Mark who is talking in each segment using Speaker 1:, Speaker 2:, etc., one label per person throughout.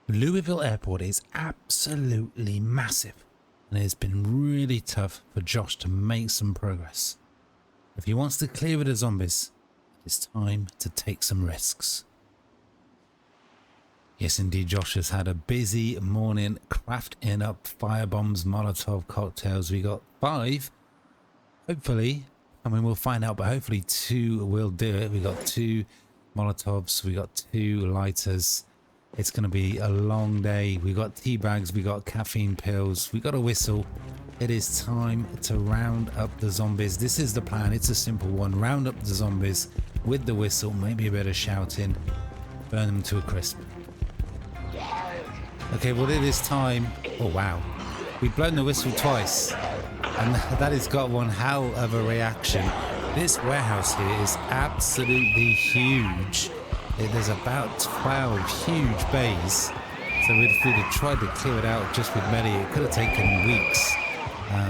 Speaker 1: Louisville Airport is absolutely massive, and it has been really tough for Josh to make some progress. If he wants to clear it of zombies, it's time to take some risks. Yes, indeed, Josh has had a busy morning crafting up firebombs, Molotov cocktails. We got 5, hopefully. I mean, we'll find out, but hopefully 2 will do it. We got 2 Molotovs, we got 2 lighters. It's going to be a long day. We got tea bags, we got caffeine pills, we got a whistle. It is time to round up the zombies. This is the plan. It's a simple one. Round up the zombies with the whistle, maybe a bit of shouting, burn them to a crisp. Okay, well, it is time. Oh, wow. We've blown the whistle twice, and that has got one hell of a reaction. This warehouse here is absolutely huge. There's about 12 huge bays, so if we'd have tried to clear it out just with Melly, it could have taken weeks.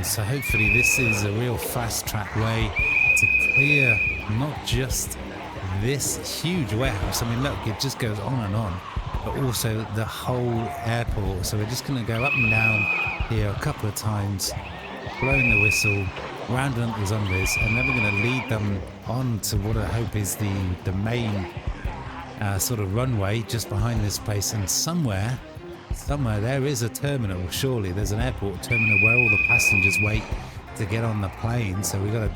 Speaker 1: So hopefully this is a real fast track way to clear not just this huge warehouse. I mean, look, it just goes on and on, but also the whole airport. So we're just going to go up and down here a couple of times, blowing the whistle, rounding up the zombies, and then we're going to lead them on to what I hope is the main sort of runway just behind this place. And somewhere there is a terminal. Surely there's an airport terminal where all the passengers wait to get on the plane. So we've got to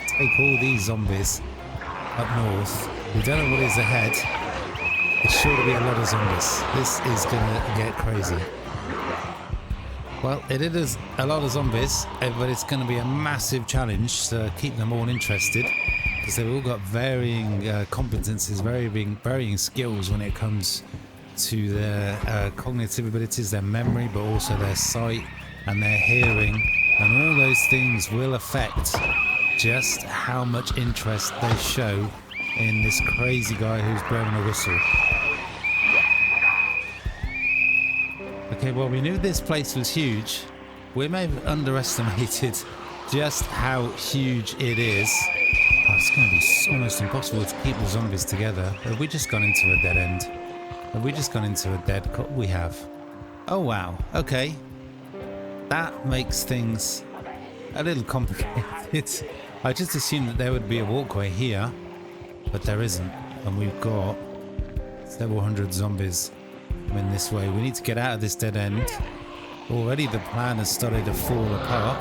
Speaker 1: take all these zombies up north. We don't know what is ahead. It's sure to be a lot of zombies. This is gonna get crazy. Well, it is a lot of zombies, but it's going to be a massive challenge to keep them all interested, because they've all got varying competencies, varying skills when it comes to their cognitive abilities, their memory, but also their sight and their hearing, and all those things will affect just how much interest they show in this crazy guy who's blowing a whistle. Okay, well, we knew this place was huge. We may have underestimated just how huge it is. Oh, it's going to be almost impossible to keep the zombies together. Have we just gone into a dead end? Have we just gone into a dead cut? We have. Oh, wow. Okay. That makes things a little complicated. I just assumed that there would be a walkway here, but there isn't. And we've got several hundred zombies coming this way. We need to get out of this dead end. Already the plan has started to fall apart.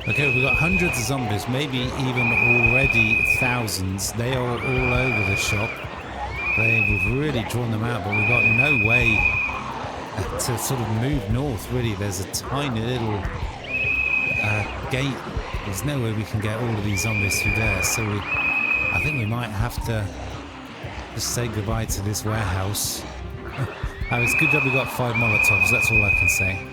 Speaker 1: Okay, we've got hundreds of zombies, maybe even already thousands. They are all over the shop. We've really drawn them out, but we've got no way to sort of move north, really. There's a tiny little gate. There's no way we can get all of these zombies through there, so I think we might have to just say goodbye to this warehouse. It's good that we got 5 Molotovs, that's all I can say.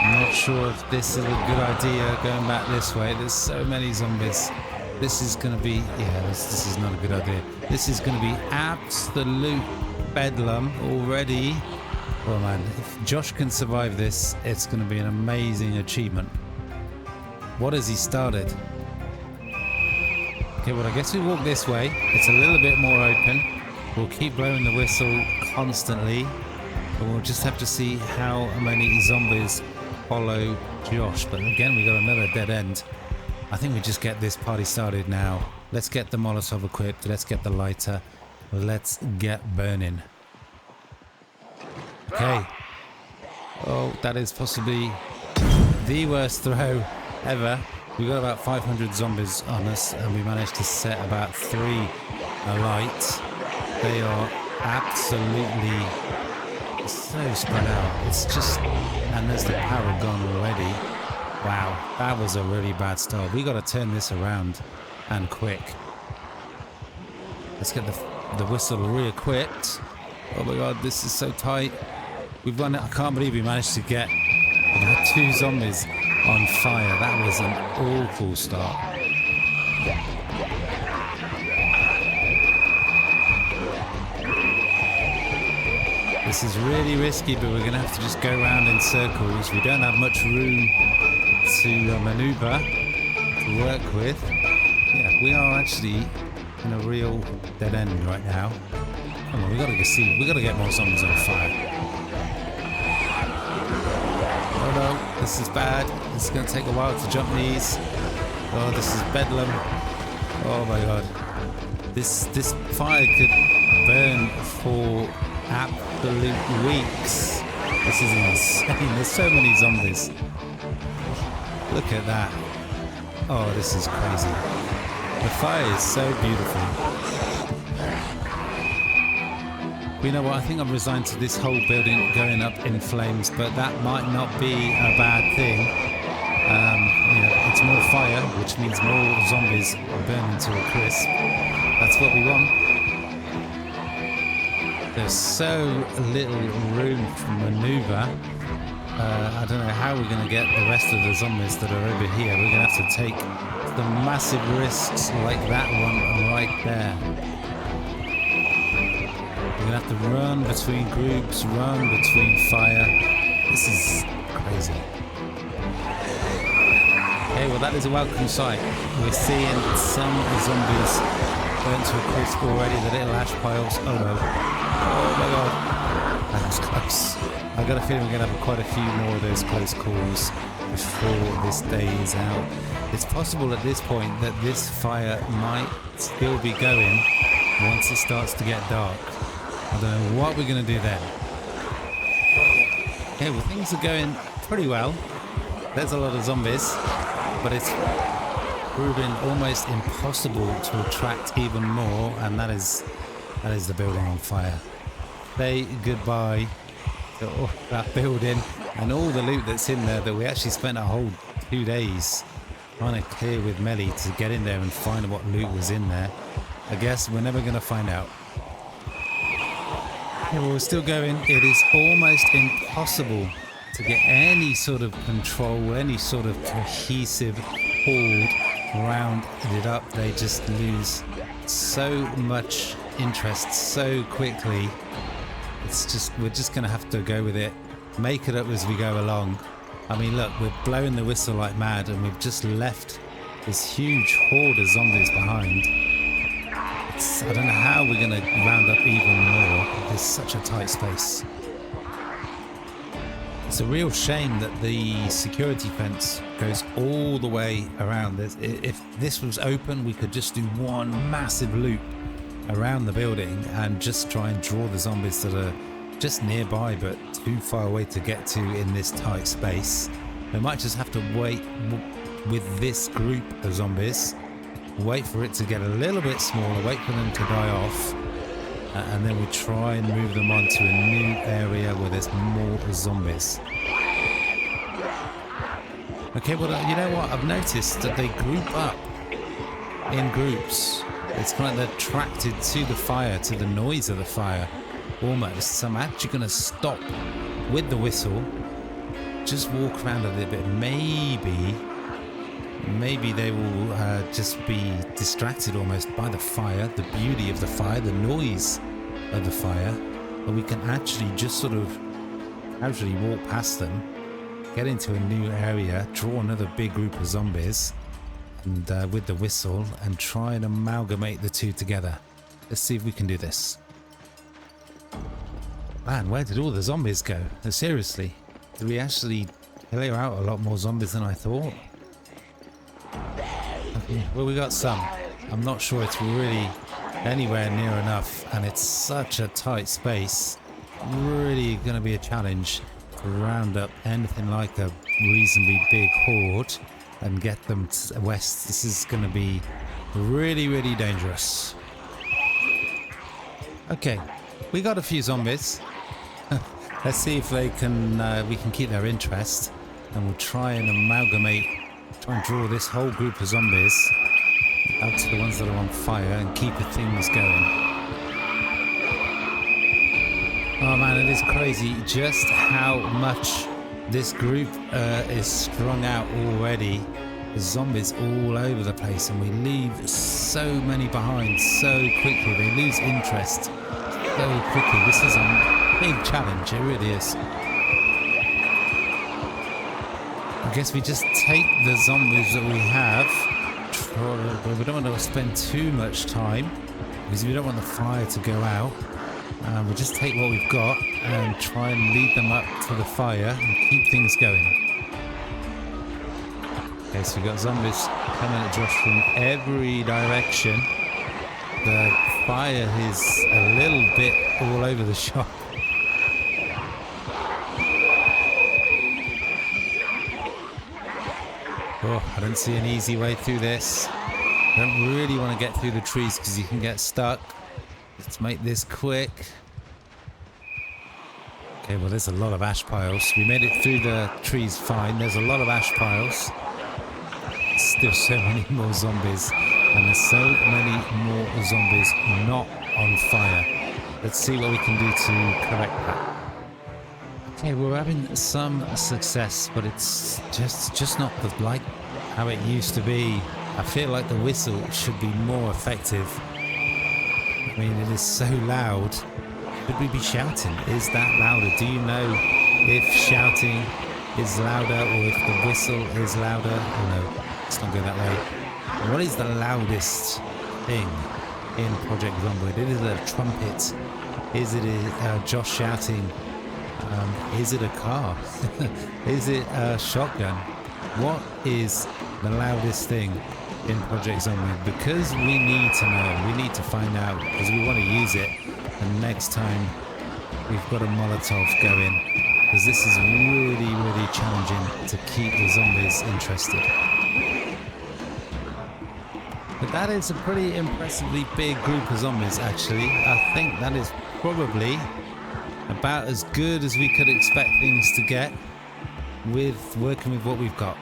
Speaker 1: I'm not sure if this is a good idea going back this way. There's so many zombies. This is going to be, this is not a good idea. This is going to be absolute bedlam already. Oh man, if Josh can survive this, it's going to be an amazing achievement. What has he started? Okay, well, I guess we walk this way. It's a little bit more open. We'll keep blowing the whistle constantly, but we'll just have to see how many zombies follow Josh. But again, we got another dead end. I think we just get this party started now. Let's get the Molotov equipped. Let's get the lighter. Let's get burning. Okay. Oh, that is possibly the worst throw ever. We got about 500 zombies on us, and we managed to set about 3 alight. They are absolutely so spread out. It's just, and there's the power gone already. Wow, that was a really bad start. We got to turn this around, and quick. Let's get the whistle re-equipped. Oh my god, this is so tight. We've run it. I can't believe we managed to get 2 zombies on fire. That was an awful start. This is really risky, but we're going to have to just go around in circles. We don't have much room to maneuver, to work with. Yeah, we are actually in a real dead end right now. Come on, we got to see. We got to get more zombies on fire. Oh no, this is bad. This is going to take a while to jump these. Oh, this is bedlam. Oh my god. This fire could burn for absolute weeks. This is insane. There's so many zombies. Look at that. Oh, this is crazy. The fire is so beautiful. You know what? I think I'm resigned to this whole building going up in flames, but that might not be a bad thing. You know, it's more fire, which means more zombies burning to a crisp. That's what we want. There's so little room for maneuver. I don't know how we're going to get the rest of the zombies that are over here. We're going to have to take the massive risks like that one right there. We're going to have to run between groups, run between fire. This is crazy. Okay, well that is a welcome sight. We're seeing some zombies burnt to a crisp already, the little ash piles. Oh no. Oh my god. That was close. I got a feeling we're going to have quite a few more of those close calls before this day is out. It's possible at this point that this fire might still be going once it starts to get dark. I don't know what we're going to do then. Okay, well things are going pretty well. There's a lot of zombies, but it's proving almost impossible to attract even more, and that is the building on fire. Say goodbye to all that building and all the loot that's in there that we actually spent a whole 2 days trying to clear with Melly to get in there and find what loot was in there. I guess we're never going to find out. Yeah, well, we're still going. It is almost impossible to get any sort of control, any sort of cohesive horde round it up. They just lose so much interest so quickly. We're just gonna have to go with it, make it up as we go along. I mean, look, we're blowing the whistle like mad, and we've just left this huge horde of zombies behind. I don't know how we're gonna round up even more. There's such a tight space. It's a real shame that the security fence goes all the way around. If this was open, we could just do one massive loop around the building and just try and draw the zombies that are just nearby but too far away to get to in this tight space. We might just have to wait with this group of zombies, wait for it to get a little bit smaller, wait for them to die off, and then we try and move them on to a new area where there's more zombies. Okay, well, you know what? I've noticed that they group up in groups. It's kind of they're attracted to the fire, to the noise of the fire, almost. So I'm actually going to stop with the whistle, just walk around a little bit. Maybe they will just be distracted almost by the fire, the beauty of the fire, the noise of the fire, and we can actually just sort of casually walk past them, get into a new area, draw another big group of zombies, and with the whistle, and try and amalgamate the two together. Let's see if we can do this. Man, where did all the zombies go? Seriously, did we actually clear out a lot more zombies than I thought? Well, we got some. I'm not sure it's really anywhere near enough, and it's such a tight space. Really going to be a challenge to round up anything like a reasonably big horde and get them west. This is going to be really, really dangerous. Okay, we got a few zombies. Let's see if they can. We can keep their interest, and we'll try and amalgamate. Try and draw this whole group of zombies out to the ones that are on fire and keep the things going. Oh man, it is crazy just how much this group is strung out already. There's zombies all over the place, and we leave so many behind so quickly. They lose interest so quickly. This is big challenge, it really is. I guess we just take the zombies that we have. We don't want to spend too much time because we don't want the fire to go out. We'll just take what we've got and try and lead them up to the fire and keep things going. Okay, so we've got zombies coming at Josh from every direction. The fire is a little bit all over the shop. Oh, I don't see an easy way through this. I don't really want to get through the trees because you can get stuck. Let's make this quick. Okay, well there's a lot of ash piles. We made it through the trees fine. There's a lot of ash piles. Still so many more zombies. And there's so many more zombies not on fire. Let's see what we can do to correct that. Okay, we're having some success, but it's just not like how it used to be. I feel like the whistle should be more effective. I mean, it is so loud. Should we be shouting? Is that louder? Do you know if shouting is louder or if the whistle is louder? Oh no, let's not go that way. What is the loudest thing in Project Zomboid? Is it a trumpet? Is it Josh shouting? Is it a car? Is it a shotgun? What is the loudest thing in Project Zomboid? Because we need to know, we need to find out, because we want to use it. And next time we've got a Molotov going, because this is really, really challenging to keep the zombies interested. But that is a pretty impressively big group of zombies, actually. I think that is probably about as good as we could expect things to get with working with what we've got.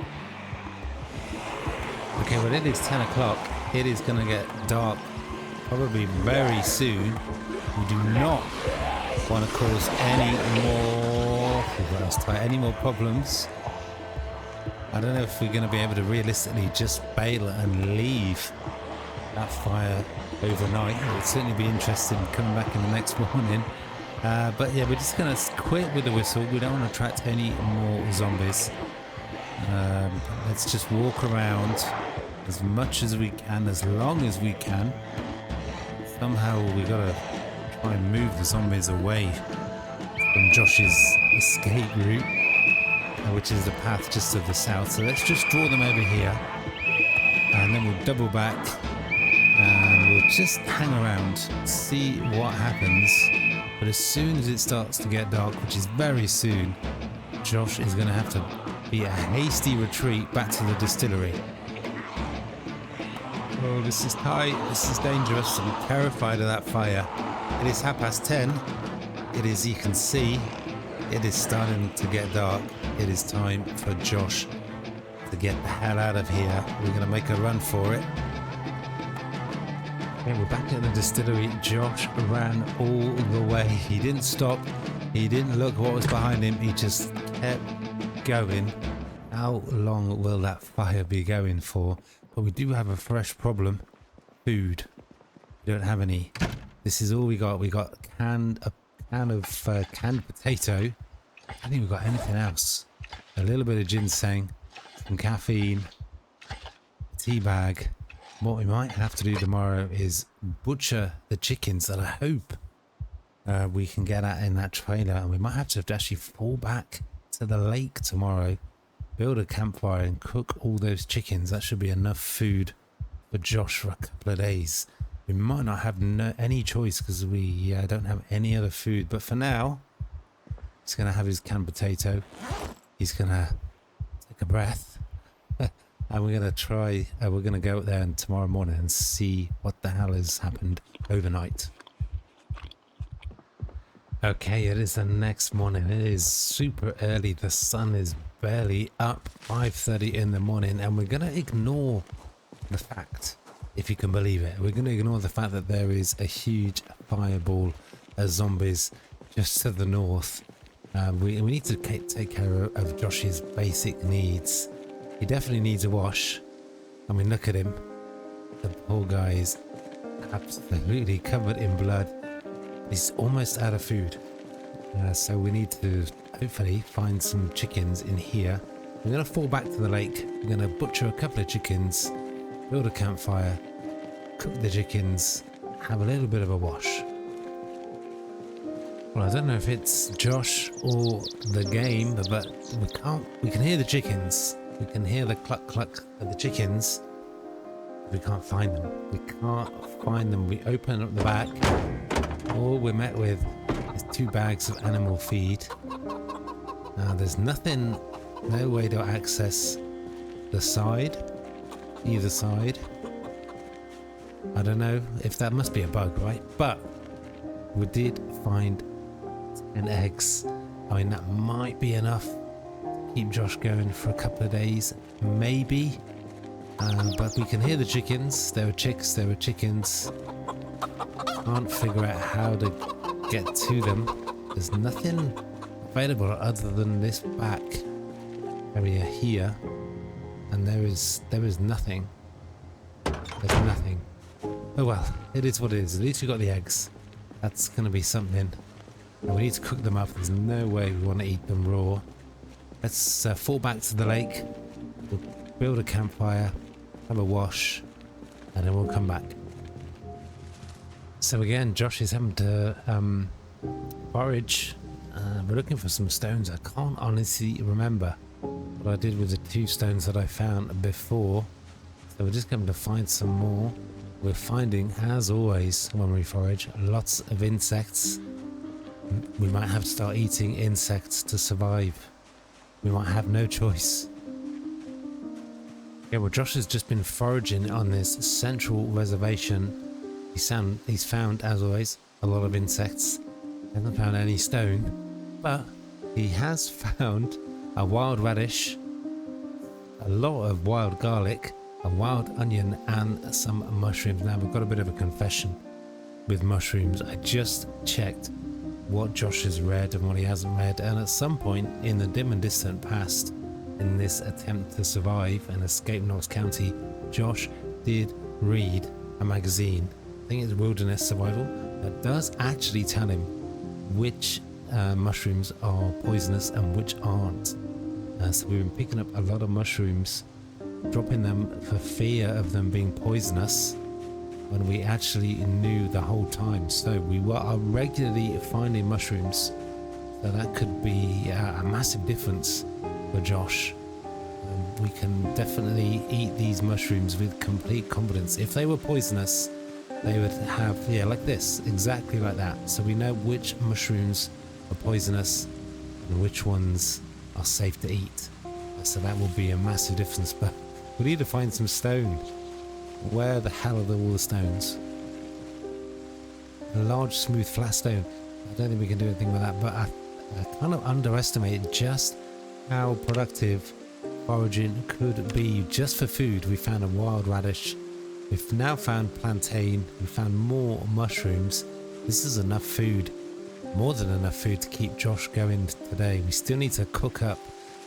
Speaker 1: Okay, well it is 10 o'clock. It is going to get dark probably very soon. We do not want to cause any more problems. I don't know if we're going to be able to realistically just bail and leave that fire overnight. It would certainly be interesting coming back in the next morning. But yeah, we're just going to quit with the whistle. We don't want to attract any more zombies. Let's just walk around as much as we can, as long as we can. Somehow we got to try and move the zombies away from Josh's escape route, which is the path just to the south. So let's just draw them over here, and then we'll double back and we'll just hang around, see what happens. But as soon as it starts to get dark, which is very soon, Josh is going to have to be a hasty retreat back to the distillery. Oh, this is tight, this is dangerous. I'm terrified of that fire. It is 10:30. It is, you can see, it is starting to get dark. It is time for Josh to get the hell out of here. We're going to make a run for it. Okay, we're back at the distillery. Josh ran all the way. He didn't stop. He didn't look what was behind him. He just kept going. How long will that fire be going for? But we do have a fresh problem. Food. We don't have any. This is all we got. We got a can of canned potato. I don't think we've got anything else. A little bit of ginseng, some caffeine, tea bag. What we might have to do tomorrow is butcher the chickens that I hope we can get at in that trailer, and we might have to actually fall back to the lake tomorrow, build a campfire and cook all those chickens. That should be enough food for Josh for a couple of days. We might not have any choice because we don't have any other food, but for now he's going to have his canned potato. He's going to take a breath. And we're going to try, we're going to go out there and tomorrow morning and see what the hell has happened overnight. Okay, it is the next morning. It is super early. The sun is barely up, 5:30 in the morning, and we're going to ignore the fact, if you can believe it, we're going to ignore the fact that there is a huge fireball of zombies just to the north. We need to take care of Josh's basic needs. He definitely needs a wash. I mean, look at him. The poor guy is absolutely covered in blood. He's almost out of food. So we need to hopefully find some chickens in here. We're going to fall back to the lake. We're going to butcher a couple of chickens, build a campfire, cook the chickens, have a little bit of a wash. Well, I don't know if it's Josh or the game, but we can hear the chickens. We can hear the cluck cluck of the chickens. We can't find them. We can't find them. We open up the back. All we're met with is 2 bags of animal feed. Now there's nothing, no way to access the side, either side. I don't know if that must be a bug, right? But we did find 10 eggs. I mean, that might be enough to keep Josh going for a couple of days, maybe. But we can hear the chickens. There were chicks, there were chickens. Can't figure out how to get to them. There's nothing available other than this back area here, and there is nothing. There's nothing. Oh well, it is what it is. At least we got the eggs. That's gonna be something. And we need to cook them up. There's no way we want to eat them raw. Let's fall back to the lake. We'll build a campfire, have a wash, and then we'll come back. So again, Josh is having to forage. We're looking for some stones. I can't honestly remember what I did with the 2 stones that I found before. So we're just going to find some more. We're finding, as always, when we forage, lots of insects. We might have to start eating insects to survive. We might have no choice. Yeah, well, Josh has just been foraging on this central reservation. He's found, as always, a lot of insects. He hasn't found any stone, but he has found a wild radish, a lot of wild garlic, a wild onion, and some mushrooms. Now, we've got a bit of a confession with mushrooms. I just checked what Josh has read and what he hasn't read, and at some point in the dim and distant past, in this attempt to survive and escape Knox County, Josh did read a magazine, I think it's Wilderness Survival, that does actually tell him which mushrooms are poisonous and which aren't. So we've been picking up a lot of mushrooms, dropping them for fear of them being poisonous, when we actually knew the whole time. So we are regularly finding mushrooms, so that could be a massive difference for Josh. We can definitely eat these mushrooms with complete confidence. If they were poisonous, they would have, yeah, like this, exactly like that. So we know which mushrooms are poisonous and which ones are safe to eat. So that will be a massive difference. But we need to find some stone. Where the hell are all the stones? A large, smooth, flat stone. I don't think we can do anything with that, but I kind of underestimated just how productive foraging could be just for food. We found a wild radish. We've now found plantain. We found more mushrooms. This is enough food, more than enough food to keep Josh going today. We still need to cook up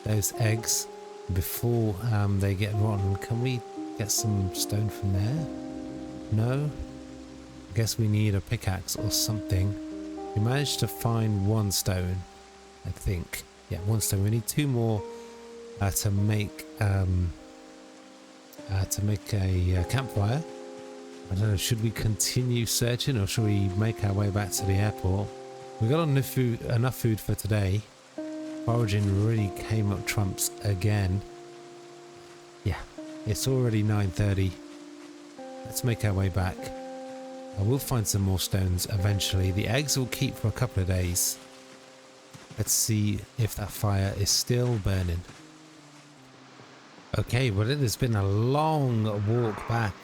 Speaker 1: those eggs before they get rotten. Can we get some stone from there? No? I guess we need a pickaxe or something. We managed to find 1 stone, I think. Yeah, 1 stone. We need 2 more to make a campfire. I don't know, should we continue searching or should we make our way back to the airport? We got enough food for today. Foraging really came up trumps again. Yeah, it's already 9:30. Let's make our way back. I will find some more stones eventually. The eggs will keep for a couple of days. Let's see if that fire is still burning. Okay, well, it has been a long walk back.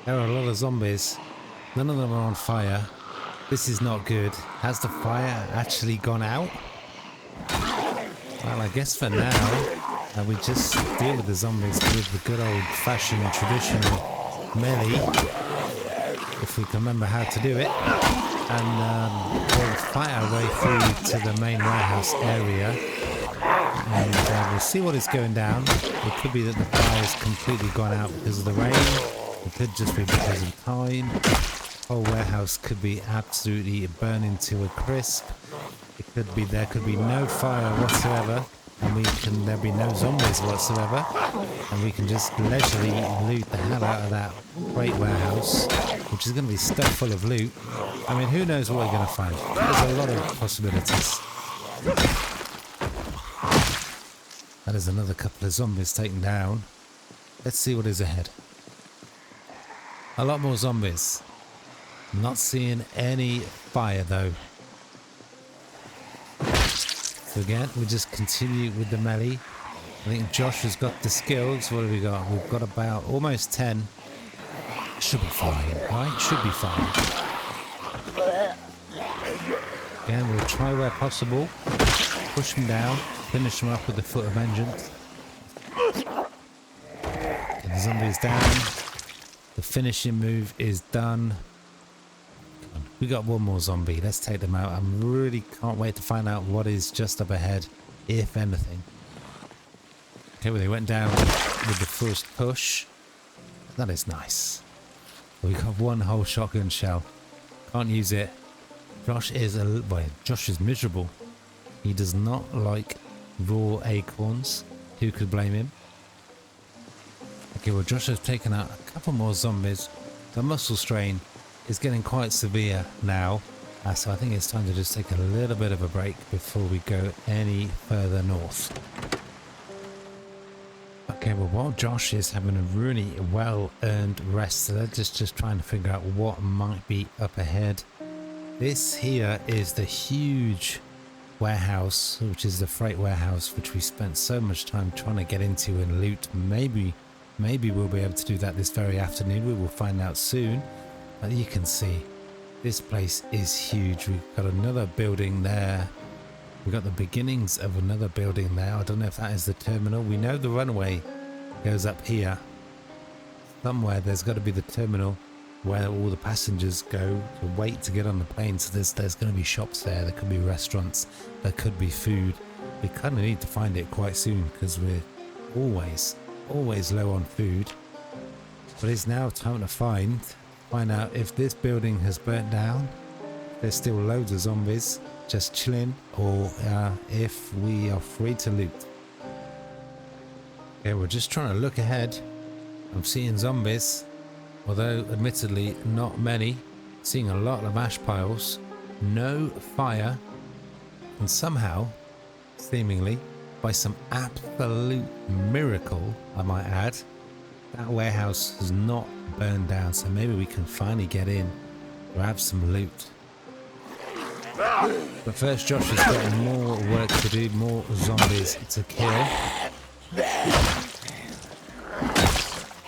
Speaker 1: There are a lot of zombies. None of them are on fire. This is not good. Has the fire actually gone out? Well, I guess for now, we just deal with the zombies with the good old-fashioned traditional melee, if we can remember how to do it. And we'll fight our way through to the main warehouse area. And we'll see what is going down. It could be that the fire has completely gone out because of the rain. It could just be because of time. whole warehouse could be absolutely burning to a crisp. It could be, there could be no fire whatsoever, and there'll be no zombies whatsoever, and we can just leisurely loot the hell out of that freight warehouse, which is going to be stuffed full of loot. I mean, who knows what we're going to find? There's a lot of possibilities. That is another couple of zombies taken down. Let's see what is ahead. A lot more zombies. Not seeing any fire though. So again, we just continue with the melee. I think Josh has got the skills. What have we got? We've got about almost 10. Should be fine, right? Should be fine. Again, we'll try where possible. Push them down. Finish them up with the foot of vengeance. Get the zombies down. The finishing move is done. We got one more zombie. Let's take them out. I really can't wait to find out what is just up ahead, if anything. Okay, well, they went down with the first push. That is nice. We got one whole shotgun shell. Can't use it. Josh is Josh is miserable. He does not like raw acorns. Who could blame him? Okay, well, Josh has taken out a couple more zombies. The muscle strain is getting quite severe now, so I think it's time to just take a little bit of a break before we go any further north. Okay, well, while Josh is having a really well-earned rest, so let's just trying to figure out what might be up ahead. This here is the huge warehouse, which is the freight warehouse, which we spent so much time trying to get into and loot. Maybe we'll be able to do that this very afternoon. We will find out soon. But you can see this place is huge. We've got another building there. We've got the beginnings of another building there. I don't know if that is the terminal. We know the runway goes up here. Somewhere there's got to be the terminal where all the passengers go to wait to get on the plane. So there's going to be shops there. There could be restaurants. There could be food. We kind of need to find it quite soon because we're always low on food. But it's now time to find out if this building has burnt down, there's still loads of zombies just chilling, or if we are free to loot. Okay, we're just trying to look ahead. I'm seeing zombies, although admittedly not many. Seeing a lot of ash piles, no fire, and somehow, seemingly, by some absolute miracle, I might add, that warehouse has not burned down, so maybe we can finally get in, grab some loot. But first, Josh has got more work to do, more zombies to kill.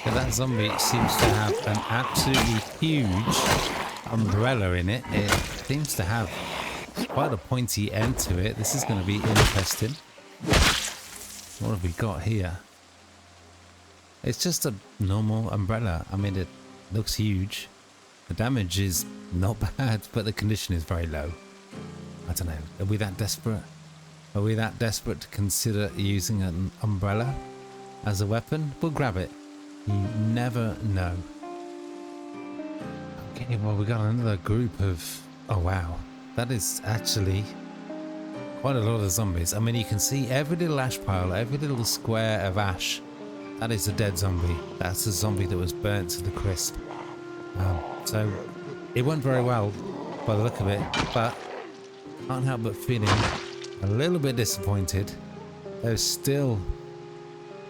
Speaker 1: But that zombie seems to have an absolutely huge umbrella in it. It seems to have quite a pointy end to it. This is going to be interesting. What have we got here? It's just a normal umbrella. I mean, it looks huge. The damage is not bad, but the condition is very low. I don't know. Are we that desperate? Are we that desperate to consider using an umbrella as a weapon? We'll grab it. You never know. Okay, well, we got another group of... Oh, wow. That is actually quite a lot of zombies. I mean, you can see every little ash pile, every little square of ash. That is a dead zombie. That's a zombie that was burnt to the crisp. So it went very well by the look of it, but can't help but feeling a little bit disappointed. There's still,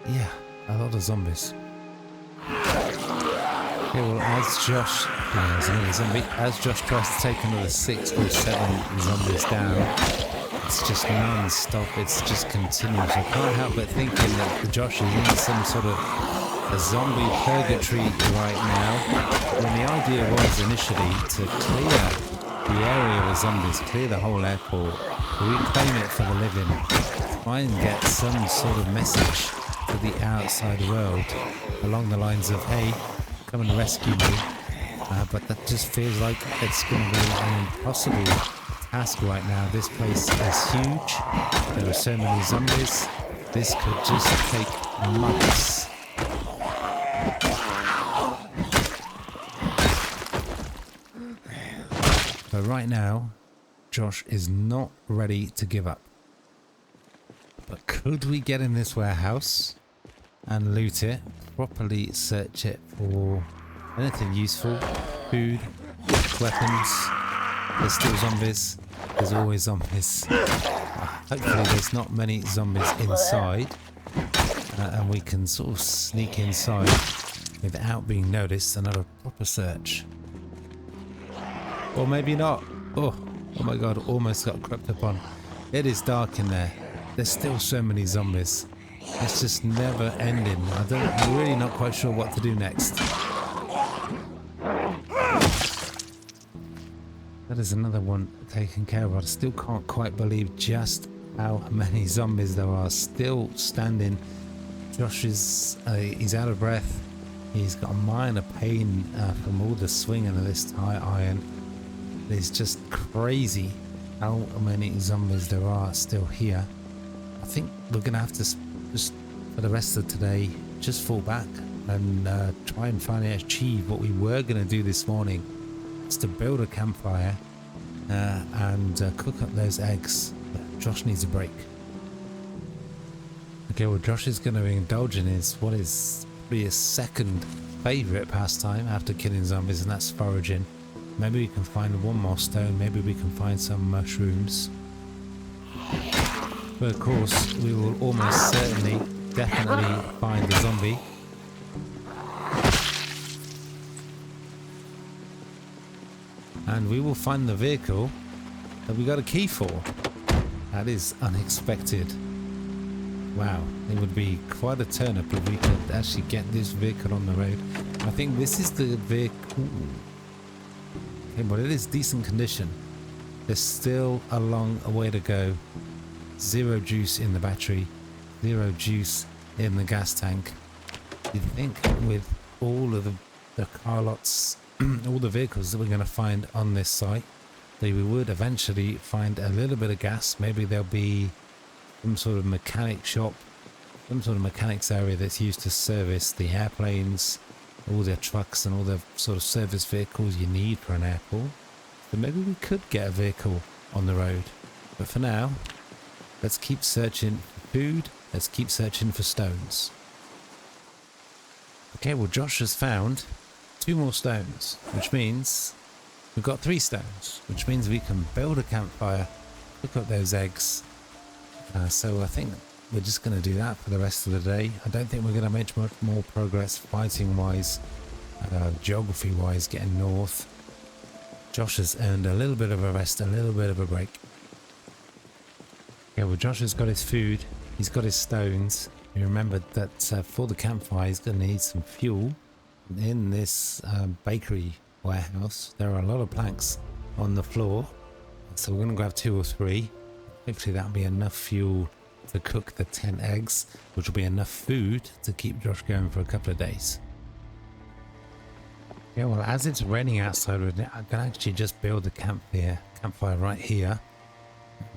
Speaker 1: yeah, a lot of zombies. Okay, well, as Josh, as Josh tries to take another 6 or 7 zombies down, it's just non-stop, it's just continuous. I can't help but thinking that Josh is in some sort of a zombie purgatory right now, when the idea was initially to clear the area of zombies, clear the whole airport, reclaim it for the living, try and get some sort of message to the outside world along the lines of, hey, come and rescue me. But that just feels like it's going to be an impossible task right now. This place is huge. There are so many zombies. This could just take months. right now, Josh is not ready to give up. But could we get in this warehouse and loot it, properly search it for anything useful, food, weapons? There's still zombies. There's always zombies. Hopefully there's not many zombies inside, and we can sort of sneak inside without being noticed and have a proper search. Or maybe not. Oh my god, almost got crept upon. It is dark in there. There's still so many zombies. It's just never ending. I'm really not quite sure what to do next. That is another one taken care of. I still can't quite believe just how many zombies there are still standing. Josh is he's out of breath. He's got a minor pain from all the swinging of this tire iron. It's just crazy how many zombies there are still here. I think we're gonna have to just for the rest of today just fall back and try and finally achieve what we were gonna do this morning. It's to build a campfire and cook up those eggs. But Josh needs a break. Okay, well, Josh is going to indulge in what is probably his second favourite pastime after killing zombies, and that's foraging. Maybe we can find one more stone, maybe we can find some mushrooms. But of course, we will almost certainly, definitely find the zombie. And we will find the vehicle that we got a key for. That is unexpected. Wow, it would be quite a turn up if we could actually get this vehicle on the road. I think this is the vehicle. Okay, but it is decent condition. There's still a long way to go. Zero juice in the battery, zero juice in the gas tank. You'd think with all of the car lots, all the vehicles that we're going to find on this site, that we would eventually find a little bit of gas. Maybe there'll be some sort of mechanic shop, some sort of mechanics area that's used to service the airplanes, all the trucks and all the sort of service vehicles you need for an airport. So maybe we could get a vehicle on the road. But for now, let's keep searching for food, let's keep searching for stones. Okay, well, Josh has found 2 more stones, which means we've got 3 stones, which means we can build a campfire, cook up those eggs. So I think we're just going to do that for the rest of the day. I don't think we're going to make much more progress fighting wise, geography wise, getting north. Josh has earned a little bit of a rest, a little bit of a break. Yeah, well, Josh has got his food, he's got his stones. You remember that for the campfire he's going to need some fuel. In this bakery warehouse there are a lot of planks on the floor, so we're going to grab 2 or 3. Hopefully that'll be enough fuel to cook the 10 eggs, which will be enough food to keep Josh going for a couple of days. Yeah, well, as it's raining outside, I can actually just build a campfire right here,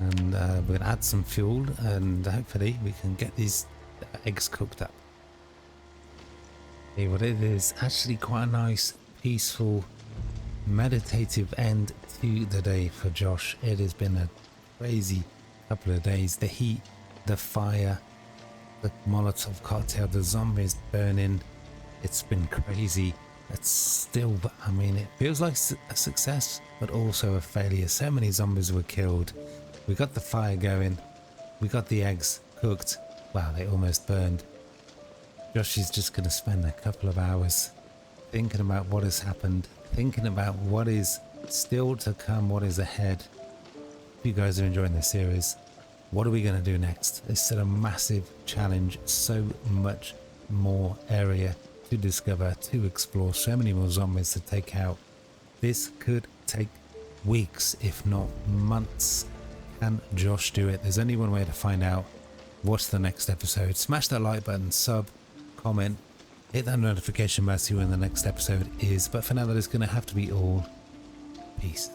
Speaker 1: and we're going to add some fuel and hopefully we can get these eggs cooked up. Well, it is actually quite a nice, peaceful, meditative end to the day for Josh. It has been a crazy couple of days. The heat, the fire, the Molotov cocktail, the zombies burning. It's been crazy. It's still, I mean, it feels like a success, but also a failure. So many zombies were killed. We got the fire going. We got the eggs cooked. Wow, they almost burned. Josh is just going to spend a couple of hours thinking about what has happened, thinking about what is still to come, what is ahead. If you guys are enjoying this series, what are we going to do next? It's still a massive challenge, so much more area to discover, to explore, so many more zombies to take out. This could take weeks, if not months. Can Josh do it? There's only one way to find out. What's the next episode? Smash that like button, sub, comment, hit that notification bell to see when the next episode is. But for now, that is going to have to be all. Peace.